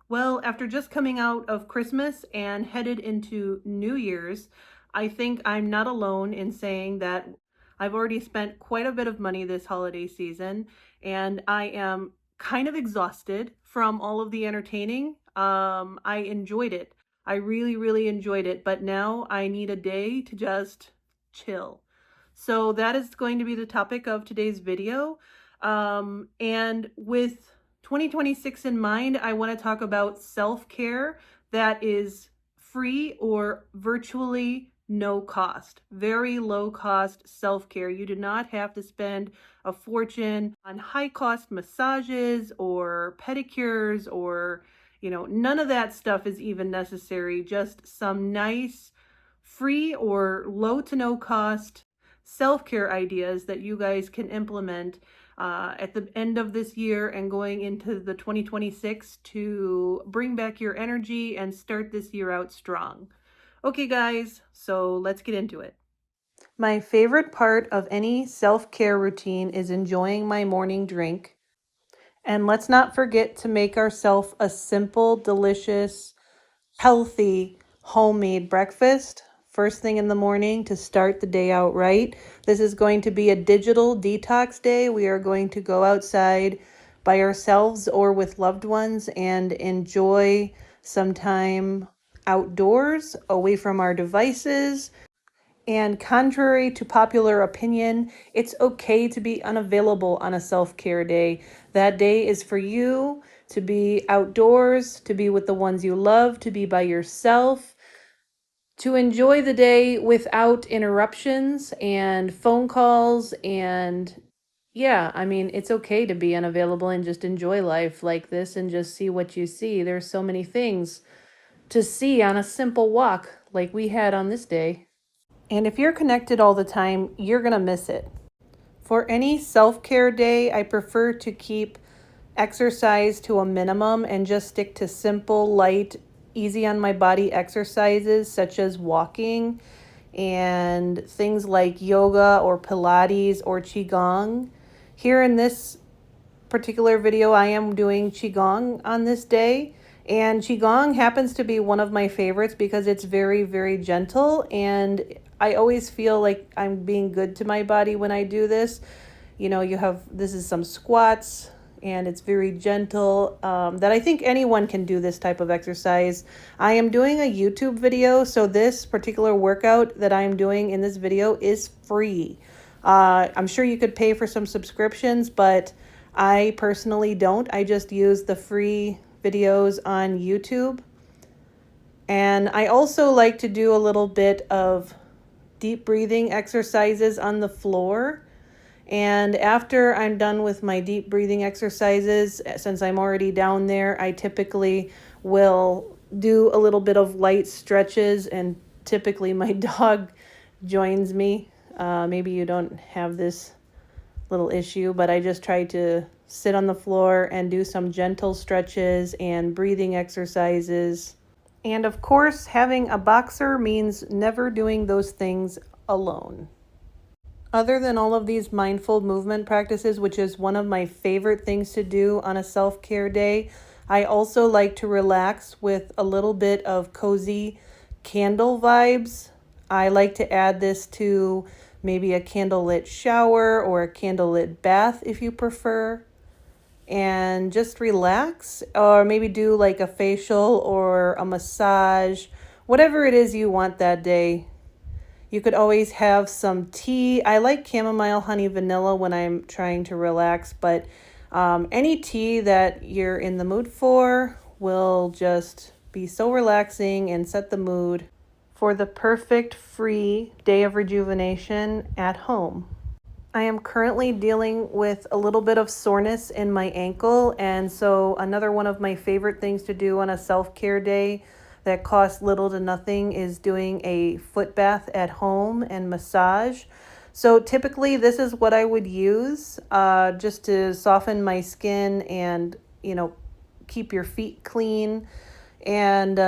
Well, after just coming out of Christmas and headed into New Year's, I think I'm not alone in saying that I've already spent quite a bit of money this holiday season, and I am kind of exhausted from all of the entertaining. I enjoyed it. I really, really enjoyed it, but now I need a day to just chill. So that is going to be the topic of today's video. And with 2026 in mind, I want to talk about self-care that is free or virtually no cost. Very low cost self-care. You do not have to spend a fortune on high cost massages or pedicures or, none of that stuff is even necessary. Just some nice free or low to no cost self-care ideas that you guys can implement at the end of this year and going into the 2026 to bring back your energy and start this year out strong. Okay, guys, so let's get into it. My favorite part of any self-care routine is enjoying my morning drink. And let's not forget to make ourselves a simple, delicious, healthy, homemade breakfast first thing in the morning to start the day out right. This is going to be a digital detox day. We are going to go outside by ourselves or with loved ones and enjoy some time outdoors, away from our devices. And contrary to popular opinion, it's okay to be unavailable on a self-care day. That day is for you to be outdoors, to be with the ones you love, to be by yourself, to enjoy the day without interruptions and phone calls. And yeah, I mean, it's okay to be unavailable and just enjoy life like this and just see what you see. There's so many things to see on a simple walk like we had on this day. And if you're connected all the time, you're going to miss it. For any self-care day, I prefer to keep exercise to a minimum and just stick to simple, light, easy on my body exercises such as walking and things like yoga or Pilates or Qigong. Here in this particular video, I am doing Qigong on this day. And Qigong happens to be one of my favorites because it's very, very gentle. And I always feel like I'm being good to my body when I do this. This is some squats and it's very gentle, that I think anyone can do this type of exercise. I am doing a YouTube video, so this particular workout that I am doing in this video is free. I'm sure you could pay for some subscriptions, but I personally don't. I just use the free videos on YouTube. And I also like to do a little bit of deep breathing exercises on the floor. And after I'm done with my deep breathing exercises, since I'm already down there, I typically will do a little bit of light stretches, and typically my dog joins me. Maybe you don't have this little issue, but I just try to sit on the floor and do some gentle stretches and breathing exercises. And of course, having a boxer means never doing those things alone. Other than all of these mindful movement practices, which is one of my favorite things to do on a self-care day, I also like to relax with a little bit of cozy candle vibes. I like to add this to maybe a candlelit shower or a candlelit bath if you prefer, and just relax, or maybe do like a facial or a massage, whatever it is you want that day. You could always have some tea. I like chamomile, honey, vanilla when I'm trying to relax, but any tea that you're in the mood for will just be so relaxing and set the mood for the perfect free day of rejuvenation at home. I am currently dealing with a little bit of soreness in my ankle, and so another one of my favorite things to do on a self-care day that costs little to nothing is doing a foot bath at home and massage. So typically this is what I would use just to soften my skin and, keep your feet clean and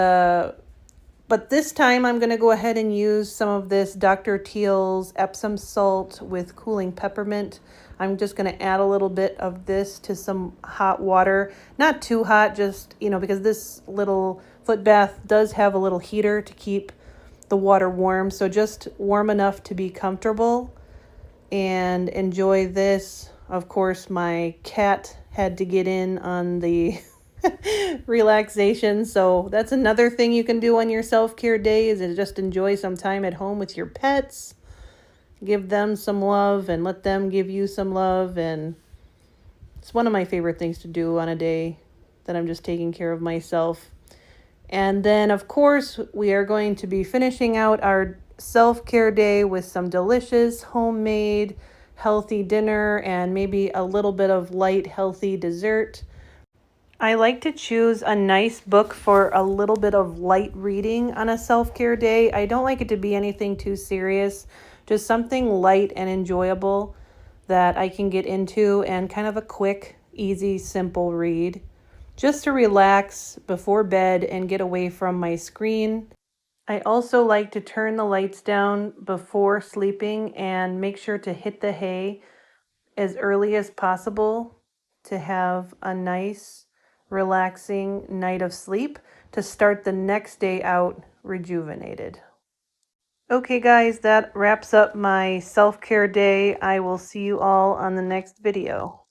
But this time I'm going to go ahead and use some of this Dr. Teal's Epsom salt with cooling peppermint. I'm just going to add a little bit of this to some hot water. Not too hot, just, because this little foot bath does have a little heater to keep the water warm. So just warm enough to be comfortable and enjoy this. Of course, my cat had to get in on the relaxation. So that's another thing you can do on your self-care days is just enjoy some time at home with your pets. Give them some love and let them give you some love. And it's one of my favorite things to do on a day that I'm just taking care of myself. And then, of course, we are going to be finishing out our self-care day with some delicious homemade healthy dinner and maybe a little bit of light healthy dessert. I like to choose a nice book for a little bit of light reading on a self-care day. I don't like it to be anything too serious, just something light and enjoyable that I can get into and kind of a quick, easy, simple read. Just to relax before bed and get away from my screen. I also like to turn the lights down before sleeping and make sure to hit the hay as early as possible to have a nice, relaxing night of sleep to start the next day out rejuvenated. Okay, guys, that wraps up my self-care day. I will see you all on the next video.